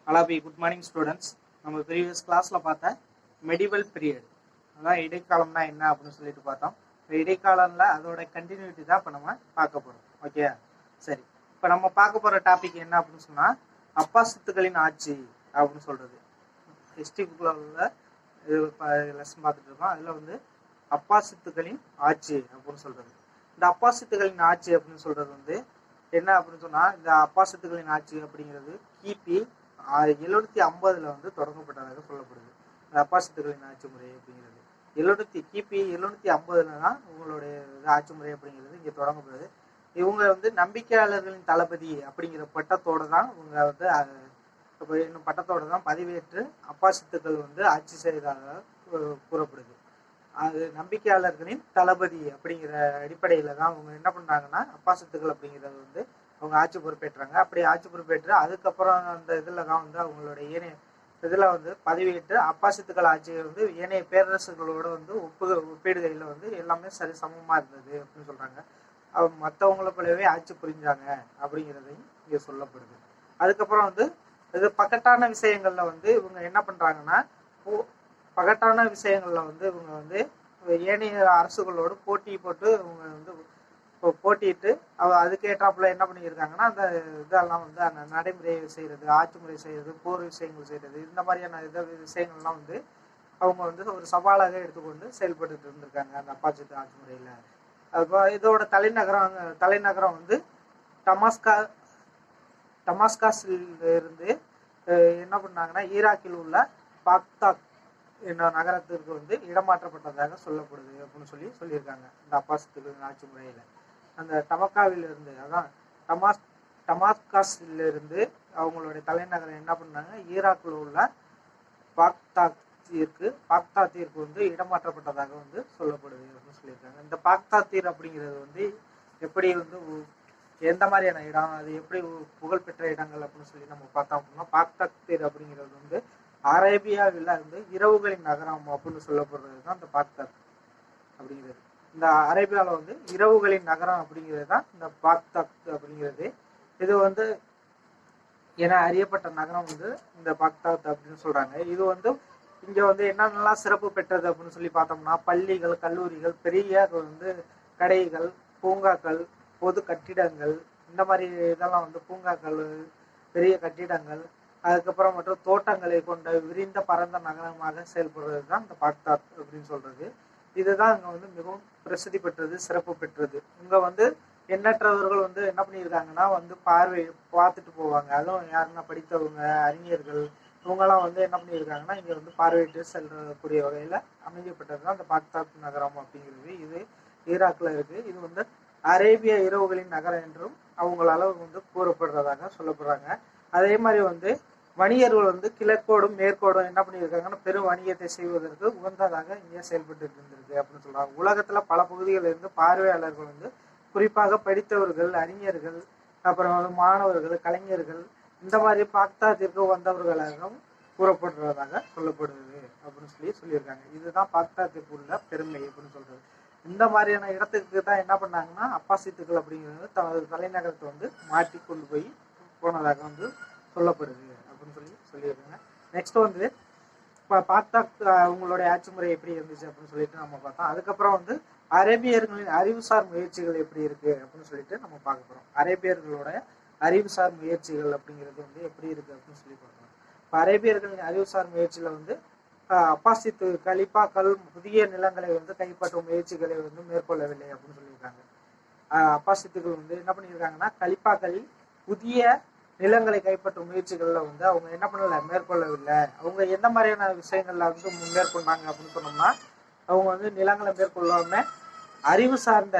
அலாபி good morning students. நம்ம previous கிளாஸ்ல பார்த்த மெடிவல் பீரியட், அதான் இடைக்காலம்னா என்ன அப்படின்னு சொல்லிட்டு பார்த்தோம். இப்போ இடைக்காலம்ல அதோட கண்டினியூட்டி தான் இப்போ நம்ம பார்க்க போறோம். ஓகே, சரி. இப்போ நம்ம பார்க்க போற டாபிக் என்ன அப்படின்னு சொன்னா அப்பாசித்துகளின் ஆட்சி அப்படின்னு சொல்றது. ஹிஸ்டரி புக்ல உள்ள லெசன் பார்த்துட்டு இருக்கோம். அதுல வந்து அப்பாசித்துகளின் ஆட்சி அப்படின்னு சொல்றது. இந்த அப்பாசித்துகளின் ஆட்சி அப்படின்னு சொல்றது வந்து என்ன அப்படின்னு சொன்னா, இந்த அப்பாசித்துகளின் ஆட்சி அப்படிங்கிறது கிபி 750 வந்து தொடங்கப்பட்டதாக சொல்லப்படுது. இந்த அப்பாசித்துகளின் ஆட்சி முறை அப்படிங்கிறது கிபி 750 தான் உங்களுடைய ஆட்சி முறை அப்படிங்கிறது இங்க தொடங்கப்படுது. இவங்க வந்து நம்பிக்கையாளர்களின் தளபதி அப்படிங்கிற பட்டத்தோட தான் இவங்க வந்து இன்னும் பட்டத்தோட தான் பதிவேற்று அப்பாசித்துக்கள் வந்து ஆட்சி செய்ததாக கூறப்படுது. அது நம்பிக்கையாளர்களின் தளபதி அப்படிங்கிற அடிப்படையில தான் அவங்க என்ன பண்றாங்கன்னா அப்பாசித்துக்கள் அப்படிங்கிறது வந்து அவங்க ஆட்சி பொறுப்பேற்றாங்க. அப்படி ஆட்சி பொறுப்பேற்று அதுக்கப்புறம் அந்த இதுல தான் வந்து அவங்களுடைய ஏனைய இதுல வந்து பதிவேற்று அப்பாசித்துக்கள் ஆட்சியை வந்து ஏனைய பேரரசுகளோட வந்து ஒப்பிடுகையில வந்து எல்லாமே சரி சமமா இருந்தது அப்படின்னு சொல்றாங்க. அவங்க மற்றவங்களை போலவே ஆட்சி புரிஞ்சாங்க அப்படிங்கிறதையும் இங்க சொல்லப்படுது. அதுக்கப்புறம் வந்து இது பக்கட்டான விஷயங்கள்ல வந்து இவங்க என்ன பண்றாங்கன்னா பகட்டான விஷயங்கள்ல வந்து இவங்க வந்து ஏனைய அரசுகளோடு போட்டி போட்டு இவங்க வந்து போட்டிட்டு அதுக்கேற்றாப்புல என்ன பண்ணியிருக்காங்கன்னா அந்த இதெல்லாம் வந்து அந்த நடைமுறை செய்யறது, ஆட்சி முறை செய்யறது, போர் விஷயங்கள் செய்யறது, இந்த மாதிரியான விஷயங்கள்லாம் வந்து அவங்க வந்து ஒரு சவாலாக எடுத்துக்கொண்டு செயல்பட்டு இருந்திருக்காங்க அந்த அப்பாசித்து ஆட்சி முறையில. இதோட தலைநகரம் வந்து டமாஸ்காஸ்ல இருந்து என்ன பண்ணாங்கன்னா ஈராக்கில் உள்ள பாக்தாத் என்ற நகரத்திற்கு வந்து இடமாற்றப்பட்டதாக சொல்லப்படுது அப்படின்னு சொல்லியிருக்காங்க இந்த அப்பாசித்துகளின் ஆட்சி முறையில. அந்த டமக்காவிலிருந்து, அதான் டமாஸ்காஸ்ல அவங்களுடைய தலைநகரம் என்ன பண்ணாங்க ஈராக்கில் உள்ள பாக்தாத்திற்கு வந்து இடமாற்றப்பட்டதாக வந்து சொல்லப்படுது அப்படின்னு சொல்லியிருக்காங்க. இந்த பாக்தாத்தீர் அப்படிங்கிறது வந்து எப்படி வந்து எந்த மாதிரியான இடம், அது எப்படி புகழ்பெற்ற இடங்கள் அப்படின்னு சொல்லி நம்ம பார்த்தோம் அப்படின்னா, பாக்தாத்தீர் அப்படிங்கிறது வந்து அரேபியாவில் வந்து இரவுகளின் நகரம் அப்படின்னு சொல்லப்படுறது தான் இந்த பாக்தாத் அப்படிங்கிறது. இந்த அரேபியாவில் வந்து இரவுகளின் நகரம் அப்படிங்கிறது தான் இந்த பாக்தாத் அப்படிங்கிறது. இது வந்து என அறியப்பட்ட நகரம் வந்து இந்த பாக்தாத் அப்படின்னு சொல்றாங்க. இது வந்து இங்க வந்து என்னென்னலாம் சிறப்பு பெற்றது அப்படின்னு சொல்லி பார்த்தோம்னா, பள்ளிகள், கல்லூரிகள், பெரிய வந்து கடைகள், பூங்காக்கள், பொது கட்டிடங்கள், இந்த மாதிரி இதெல்லாம் வந்து பூங்காக்கள், பெரிய கட்டிடங்கள், அதுக்கப்புறம் மற்றும் தோட்டங்களை கொண்ட விரிந்த பரந்த நகரமாக செயல்படுறது தான் இந்த பாக்தாத் அப்படின்னு சொல்றது. இதுதான் இங்க வந்து மிகவும் பிரசித்தி பெற்றது, சிறப்பு பெற்றது. இங்க வந்து எண்ணற்றவர்கள் வந்து என்ன பண்ணியிருக்காங்கன்னா வந்து பார்த்துட்டு போவாங்க. அதுவும் யாருன்னா படித்தவங்க, அறிஞர்கள், இவங்கெல்லாம் வந்து என்ன பண்ணியிருக்காங்கன்னா இங்க வந்து பார்வையிட்டு செல்லக்கூடிய வகையில அமைக்கப்பட்டது தான் இந்த பாக்தாத் நகரம் அப்படிங்கிறது. இது ஈராக்ல இருக்கு. இது வந்து அரேபிய இரவுகளின் நகரம் என்றும் அவங்களால வந்து கூறப்படுறதாக சொல்லப்படுறாங்க. அதே மாதிரி வந்து வணிகர்கள் வந்து கிழக்கோடும் மேற்கோடும் என்ன பண்ணியிருக்காங்கன்னா பெரும் வணிகத்தை செய்வதற்கு உகந்ததாக இங்கே செயல்பட்டு இருந்திருக்கு அப்படின்னு சொல்றாங்க. உலகத்துல பல பகுதிகளில் இருந்து பார்வையாளர்கள் வந்து குறிப்பாக படித்தவர்கள், அறிஞர்கள், அப்புறம் மாணவர்கள், கலைஞர்கள், இந்த மாதிரி பாக்தாத்திற்கு வந்தவர்களாகவும் கூறப்படுறதாக சொல்லப்படுது அப்படின்னு சொல்லியிருக்காங்க. இதுதான் பாக்தாத்திற்கு உள்ள பெருமை அப்படின்னு சொல்றது. இந்த மாதிரியான இடத்துக்கு தான் என்ன பண்ணாங்கன்னா அப்பாசித்துக்கள் அப்படிங்கிறது தனது தலைநகரத்தை வந்து மாற்றி கொண்டு போய் போனதாக வந்து சொல்லப்படுது அப்படின்னு சொல்லியிருக்காங்க. நெக்ஸ்ட் வந்து இப்போ பாக்தாத் அவங்களுடைய ஆட்சி முறை எப்படி இருந்துச்சு அப்படின்னு சொல்லிட்டு நம்ம பார்த்தோம். அதுக்கப்புறம் வந்து அரேபியர்களின் அறிவுசார் முயற்சிகள் எப்படி இருக்கு அப்படின்னு சொல்லிட்டு நம்ம பார்க்க போறோம். அரேபியர்களோட அறிவுசார் முயற்சிகள் அப்படிங்கிறது வந்து எப்படி இருக்கு அப்படின்னு சொல்லி பார்க்கணும். இப்போ அரேபியர்களின் அறிவுசார் முயற்சியில வந்து அப்பாசித்து கலிப்பாக்கள் புதிய நிலங்களை வந்து கைப்பற்றும் முயற்சிகளை வந்து மேற்கொள்ளவில்லை அப்படின்னு சொல்லியிருக்காங்க. அப்பாசித்துகள் வந்து என்ன பண்ணியிருக்காங்கன்னா கலிப்பாக்களில் புதிய நிலங்களை கைப்பற்றும் முயற்சிகள்ல வந்து அவங்க என்ன பண்ணல, மேற்கொள்ளவில்லை. அவங்க எந்த மாதிரியான விஷயங்கள்ல வந்து மேற்கொண்டாங்க அப்படின்னு சொன்னோம்னா, அவங்க வந்து நிலங்களை மேற்கொள்ளாம அறிவு சார்ந்த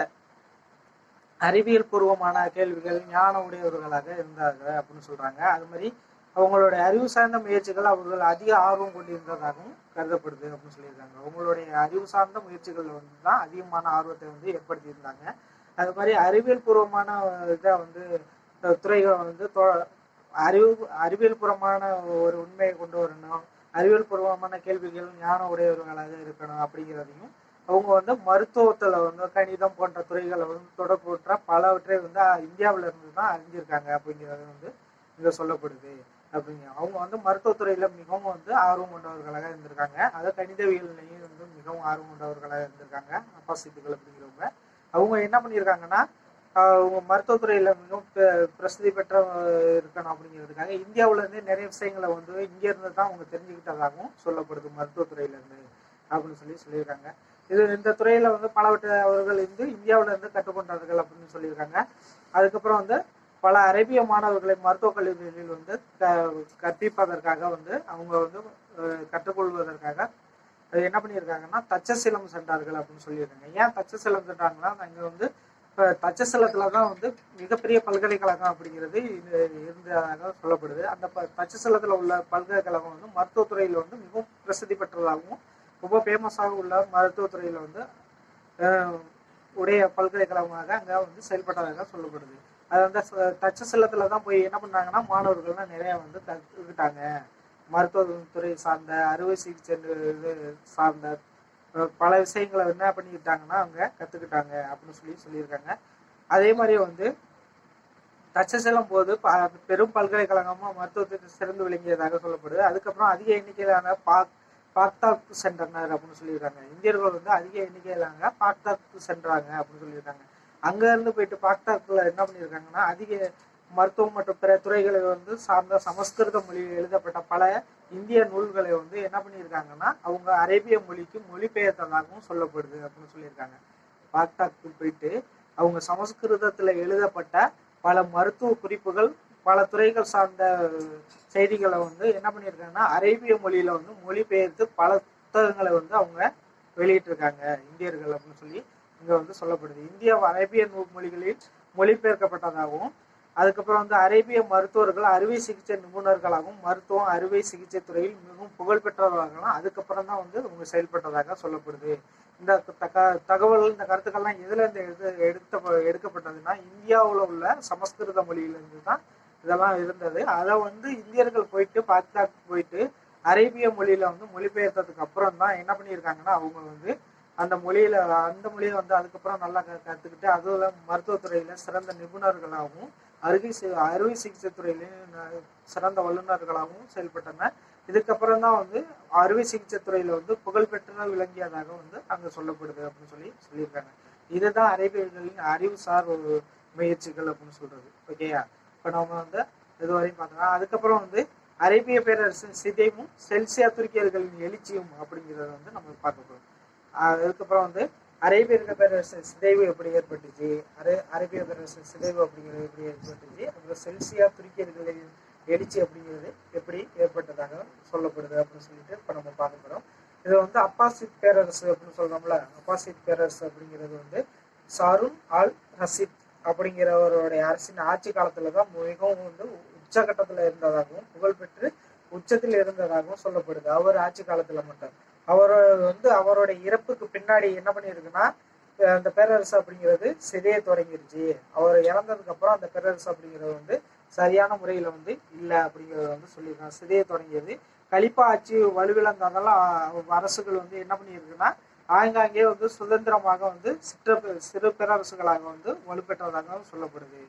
அறிவியல் பூர்வமான கேள்விகள், ஞான உடையவர்களாக இருந்தாங்க அப்படின்னு சொல்றாங்க. அது மாதிரி அவங்களுடைய அறிவு சார்ந்த முயற்சிகள் அவர்கள் அதிக ஆர்வம் கொண்டிருந்ததாகவும் கருதப்படுது அப்படின்னு சொல்லியிருக்காங்க. அவங்களுடைய அறிவு சார்ந்த முயற்சிகள் வந்து தான் அதிகமான ஆர்வத்தை வந்து ஏற்படுத்தியிருந்தாங்க. அது மாதிரி அறிவியல் பூர்வமான இதை வந்து துறைகளை வந்து அறிவியல் பூர்வமான ஒரு உண்மையை கொண்டு வரணும், அறிவியல் பூர்வமான கேள்விகள் ஞான உடையவர்களாக இருக்கணும் அப்படிங்கிறதையும், அவங்க வந்து மருத்துவத்துல வந்து கணிதம் போன்ற துறைகளை வந்து தொடர்புற்ற பலவற்றை வந்து இந்தியாவில இருந்து தான் அறிஞ்சிருக்காங்க அப்படிங்கிறத வந்து இங்க சொல்லப்படுது அப்படிங்க. அவங்க வந்து மருத்துவத்துறையில மிகவும் வந்து ஆர்வம் கொண்டவர்களாக இருந்திருக்காங்க. அதை கணிதவியல்லையும் வந்து மிகவும் ஆர்வம் கொண்டவர்களாக இருந்திருக்காங்க அப்பாசித்துகள் அப்படிங்கிறவங்க. அவங்க என்ன பண்ணியிருக்காங்கன்னா அவங்க மருத்துவத்துறையில மிகவும் பிரசித்தி பெற்ற இருக்கணும் அப்படிங்கிறதுக்காக இந்தியாவுல இருந்து நிறைய விஷயங்களை வந்து இங்க இருந்து தான் அவங்க தெரிஞ்சுக்கிட்டதாகவும் சொல்லப்படுது மருத்துவத்துறையில இருந்து அப்படின்னு சொல்லியிருக்காங்க. இந்த துறையில வந்து பலவற்ற அவர்கள் வந்து இந்தியாவில இருந்து கற்றுக்கொண்டார்கள் அப்படின்னு சொல்லியிருக்காங்க. அதுக்கப்புறம் வந்து பல அரேபிய மாணவர்களை மருத்துவக் கல்லூரிகளில் வந்து கற்பிப்பதற்காக வந்து அவங்க வந்து கற்றுக்கொள்வதற்காக என்ன பண்ணியிருக்காங்கன்னா தட்சசீலம் சென்றார்கள் அப்படின்னு சொல்லியிருக்காங்க. ஏன் தட்சசீலம் சென்றாங்கன்னா அங்க வந்து தட்சசீலத்துல தான் வந்து மிகப்பெரிய பல்கலைக்கழகம் அப்படிங்கிறது இருந்ததாக சொல்லப்படுது. அந்த தட்சசீலத்துல உள்ள பல்கலைக்கழகம் வந்து மருத்துவத்துறையில வந்து மிகவும் பிரசித்தி பெற்றதாகவும் ரொம்ப ஃபேமஸாக உள்ள மருத்துவத்துறையில வந்து உடைய பல்கலைக்கழகமாக அங்க வந்து செயல்பட்டதாக சொல்லப்படுது. அது வந்து தட்சசீலத்துல தான் போய் என்ன பண்ணாங்கன்னா மாணவர்கள்லாம் நிறைய வந்து கற்றுக்கிட்டாங்க. மருத்துவத்துறை சார்ந்த அறுவை சிகிச்சை சார்ந்த பல விஷயங்களை என்ன பண்ணிக்கிட்டாங்கன்னா அவங்க கத்துக்கிட்டாங்க அப்படின்னு சொல்லியிருக்காங்க. அதே மாதிரி வந்து தட்சசீலம் போது பெரும் பல்கலைக்கழகமா மருத்துவத்துக்கு சிறந்து விளங்கியதாக சொல்லப்படுது. அதுக்கப்புறம் அதிக எண்ணிக்கையிலான பாக்தாக்கு சென்றனர் அப்படின்னு சொல்லியிருக்காங்க. இந்தியர்கள் வந்து அதிக எண்ணிக்கையிலான பாக்தாக்கு சென்றாங்க அப்படின்னு சொல்லியிருக்காங்க. அங்க இருந்து போயிட்டு பாக்தாக்குல என்ன பண்ணியிருக்காங்கன்னா அதிக மருத்துவம் மற்றும் பிற துறைகளை வந்து சார்ந்த சமஸ்கிருத மொழியில் எழுதப்பட்ட பல இந்திய நூல்களை வந்து என்ன பண்ணியிருக்காங்கன்னா அவங்க அரேபிய மொழிக்கு மொழிபெயர்த்ததாகவும் சொல்லப்படுது அப்படின்னு சொல்லியிருக்காங்க. பாக்தாக்கு போயிட்டு அவங்க சமஸ்கிருதத்துல எழுதப்பட்ட பல மருத்துவ குறிப்புகள் பல துறைகள் சார்ந்த செய்திகளை வந்து என்ன பண்ணியிருக்காங்கன்னா அரேபிய மொழியில வந்து மொழிபெயர்த்து பல புத்தகங்களை வந்து அவங்க வெளியிட்டிருக்காங்க இந்தியர்கள் அப்படின்னு சொல்லி இங்க வந்து சொல்லப்படுது. இந்தியா அரேபிய மொழிகளில் மொழிபெயர்க்கப்பட்டதாகவும் அதுக்கப்புறம் வந்து அரேபிய மருத்துவர்கள் அறுவை சிகிச்சை நிபுணர்களாகவும் மருத்துவம் அறுவை சிகிச்சை துறையில் மிகவும் புகழ் பெற்றவர்களாகவும் அதுக்கப்புறம் தான் வந்து அவங்க செயல்பட்டதாக சொல்லப்படுது. இந்த தகவல் இந்த கருத்துக்கள்லாம் எதுல இருந்து எடுக்கப்பட்டதுன்னா இந்தியாவில் உள்ள சமஸ்கிருத மொழியிலிருந்து தான் இதெல்லாம் இருந்தது. அதை வந்து இந்தியர்கள் போயிட்டு பாக்தாக்கு போயிட்டு அரேபிய மொழியில வந்து மொழிபெயர்த்ததுக்கு அப்புறம் தான் என்ன பண்ணியிருக்காங்கன்னா அவங்க வந்து அந்த மொழியை வந்து அதுக்கப்புறம் நல்லா கற்றுக்கிட்டு அதுல மருத்துவத்துறையில சிறந்த நிபுணர்களாகவும் அறுவை சிகிச்சை துறையிலையும் சிறந்த வல்லுநர்களாகவும் செயல்பட்டனர். இதுக்கப்புறம் தான் வந்து அறுவை சிகிச்சை துறையில வந்து புகழ்பெற்ற விளங்கியதாக வந்து அங்க சொல்லப்படுது அப்படின்னு சொல்லியிருக்காங்க. இதுதான் அரேபியர்களின் அறிவுசார் ஒரு முயற்சிகள் அப்படின்னு சொல்றது. ஓகேயா? இப்ப நம்ம வந்து இதுவரையும் பார்த்தோம்னா அதுக்கப்புறம் வந்து அரேபிய பேரரசின் சிதைவும் செல்சியா துருக்கியர்களின் எழுச்சியும் அப்படிங்கிறத வந்து நம்ம பார்க்க போறோம். அதுக்கப்புறம் வந்து அரேபிய பேரரசின் சிதைவு எப்படி ஏற்பட்டுச்சு, அரேபிய பேரரசின் சிதைவு அப்படிங்கிறது எப்படி ஏற்பட்டுச்சு, அப்புறம் செல்சியா துருக்கியர்களின் எழுச்சி அப்படிங்கிறது எப்படி ஏற்பட்டதாக சொல்லப்படுது அப்படின்னு சொல்லிட்டு இப்ப நம்ம பார்க்க போறோம். இது வந்து அப்பாசித் பேரரசு அப்படின்னு சொல்றோம்ல, அப்பாசித் பேரரசு அப்படிங்கிறது வந்து சாருன் அல் ரஷீத் அப்படிங்கிறவருடைய அரசின் ஆட்சி காலத்துலதான் மிகவும் வந்து உச்சகட்டத்துல இருந்ததாகவும் புகழ்பெற்று உச்சத்தில் இருந்ததாகவும் சொல்லப்படுது. அவர் ஆட்சி காலத்துல மட்டும் அவர் வந்து அவருடைய இறப்புக்கு பின்னாடி என்ன பண்ணிருக்குன்னா அந்த பேரரசு அப்படிங்கிறது சிதைய தொடங்கிருச்சு. அவர் இறந்ததுக்கு அப்புறம் அந்த பேரரசு அப்படிங்கிறது வந்து சரியான முறையில வந்து இல்லை அப்படிங்கிறத வந்து சொல்லியிருக்காங்க. சிதைய தொடங்கியது. கலிப்பா ஆட்சி வலுவிழந்ததெல்லாம் அரசுகள் வந்து என்ன பண்ணியிருக்குன்னா ஆங்காங்கே வந்து சுதந்திரமாக வந்து சிறு பேரரசுகளாக வந்து வலுப்பெற்றதாக சொல்லப்படுது.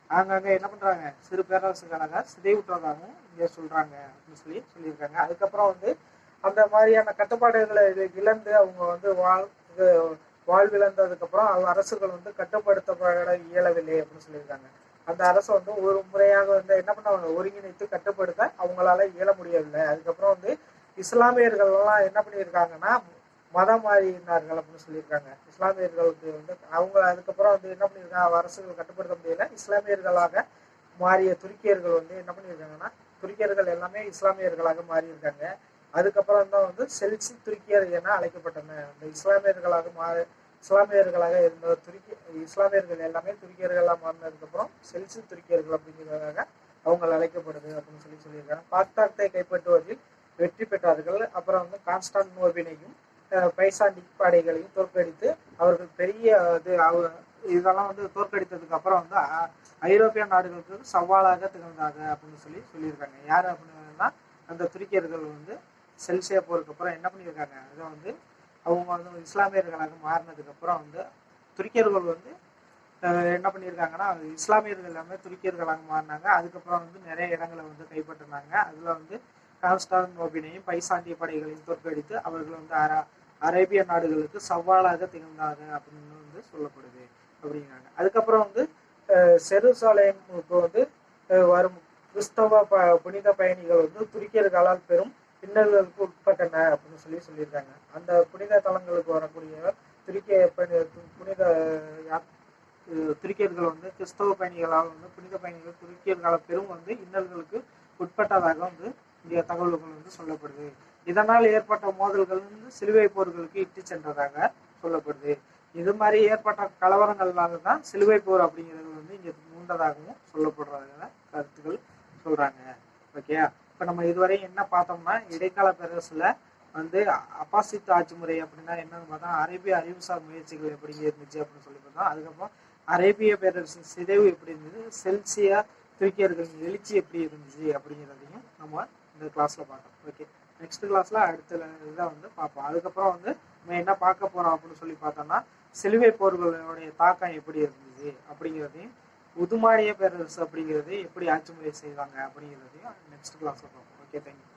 ஆங்காங்கே என்ன பண்றாங்க சிறு பேரரசுகளாக சிதைவுற்றதாகவும் இங்க சொல்றாங்க அப்படின்னு சொல்லியிருக்காங்க. அதுக்கப்புறம் வந்து அந்த மாதிரியான கட்டுப்பாடுகளை இழந்து அவங்க வந்து வாழ்விழந்ததுக்கு அப்புறம் அரசுகள் வந்து கட்டுப்படுத்தப்பட இயலவில்லை அப்படின்னு சொல்லியிருக்காங்க. அந்த அரசை வந்து ஒரு முறையாக வந்து என்ன பண்ணாங்க ஒருங்கிணைத்து கட்டுப்படுத்த அவங்களால இயல முடியவில்லை. அதுக்கப்புறம் வந்து இஸ்லாமியர்கள் எல்லாம் என்ன பண்ணியிருக்காங்கன்னா மதம் மாறினார்கள் அப்படின்னு சொல்லியிருக்காங்க. இஸ்லாமியர்களுக்கு வந்து அவங்க அதுக்கப்புறம் வந்து என்ன பண்ணியிருக்காங்க அரசுகள் கட்டுப்படுத்த முடியல. இஸ்லாமியர்களாக மாறிய துருக்கியர்கள் வந்து என்ன பண்ணியிருக்காங்கன்னா துருக்கியர்கள் எல்லாமே இஸ்லாமியர்களாக மாறியிருக்காங்க. அதுக்கப்புறம் தான் வந்து செல்சி துருக்கியர் என அழைக்கப்பட்டன. அந்த இஸ்லாமியர்களாக இருந்த இஸ்லாமியர்கள் எல்லாமே துருக்கியர்களாக மாறினதுக்கு அப்புறம் செல்சி துருக்கியர்கள் அப்படிங்கிறதாக அவங்க அழைக்கப்படுது அப்படின்னு சொல்லியிருக்காங்க. பாக்தாத்தை கைப்பற்றுவதில் வெற்றி பெற்றார்கள். அப்புறம் வந்து கான்ஸ்டான்டினோபிளையும் பைசாண்டிக் படைகளையும் தோற்கடித்து அவர்கள் பெரிய இதெல்லாம் வந்து தோற்கடித்ததுக்கு அப்புறம் வந்து ஐரோப்பிய நாடுகளுக்கு சவாலாக திகழ்ந்தாங்க அப்படின்னு சொல்லியிருக்காங்க. யாரு அப்படின்னா அந்த துருக்கியர்கள் வந்து செல்சியா போருக்கு அப்புறம் என்ன பண்ணியிருக்காங்க அதை வந்து அவங்க வந்து இஸ்லாமியர்களாக மாறினதுக்கு அப்புறம் வந்து துருக்கியர்கள் வந்து என்ன பண்ணியிருக்காங்கன்னா இஸ்லாமியர்கள் எல்லாமே துருக்கியர்களாக மாறினாங்க. அதுக்கப்புறம் வந்து நிறைய இடங்களை வந்து கைப்பற்றினாங்க. அதில் வந்து கான்ஸ்டான்டினோப்பிளையும் பைசாண்டிய படைகளையும் தோற்கடித்து அவர்கள் வந்து அரேபிய நாடுகளுக்கு சவாலாக திகழ்ந்தாங்க அப்படின்னு வந்து சொல்லப்படுது அப்படிங்கிறாங்க. அதுக்கப்புறம் வந்து செருசாலேமுக்கு வந்து வரும் கிறிஸ்தவ புனித பயணிகள் வந்து துருக்கியர்களால் பெரும் இன்னல்களுக்கு உட்பட்டன அப்படின்னு சொல்லியிருக்காங்க. அந்த புனித தலங்களுக்கு வரக்கூடிய துருக்கிய புனித துருக்கியர்கள் வந்து கிறிஸ்தவ பயணிகளால் வந்து புனித பயணிகள் துருக்கியர்களால் பெரும் வந்து இன்னல்களுக்கு உட்பட்டதாக வந்து இந்திய தகவல்கள் வந்து சொல்லப்படுது. இதனால் ஏற்பட்ட மோதல்கள் வந்து சிலுவை போர்களுக்கு இட்டு சென்றதாக சொல்லப்படுது. இது மாதிரி ஏற்பட்ட கலவரங்கள்னால தான் சிலுவை போர் அப்படிங்கிறது வந்து இங்க மூண்டதாகவும் சொல்லப்படுறதாக கருத்துக்கள் சொல்றாங்க. ஓகே, இப்ப நம்ம இதுவரை என்ன பார்த்தோம்னா இடைக்கால பேரரசுல வந்து அப்பாசித் ஆட்சி முறை அப்படின்னா என்னன்னு பார்த்தா அரேபிய அறிவுசார் முயற்சிகள் எப்படி இருந்துச்சு அப்படின்னு சொல்லி பார்த்தோம். அதுக்கப்புறம் அரேபிய பேரரசின் சிதைவு எப்படி இருந்தது, செல்சியா துருக்கியர்களின் எழுச்சி எப்படி இருந்துச்சு அப்படிங்கிறதையும் நம்ம இந்த கிளாஸ்ல பார்த்தோம். ஓகே, நெக்ஸ்ட் கிளாஸ்ல அடுத்த இதை வந்து பார்ப்போம். அதுக்கப்புறம் வந்து நம்ம என்ன பார்க்க போறோம் அப்படின்னு சொல்லி பார்த்தோம்னா சிலுவை போர்களுடைய தாக்கம் எப்படி இருந்துச்சு அப்படிங்கிறதையும் உதுமானிய பேரரசு அப்படிங்கிறது எப்படி ஆட்சி முறை செய்வாங்க அப்படிங்கிறதையும் நெக்ஸ்ட் கிளாஸ்ல பார்ப்போம். Okay, thank you.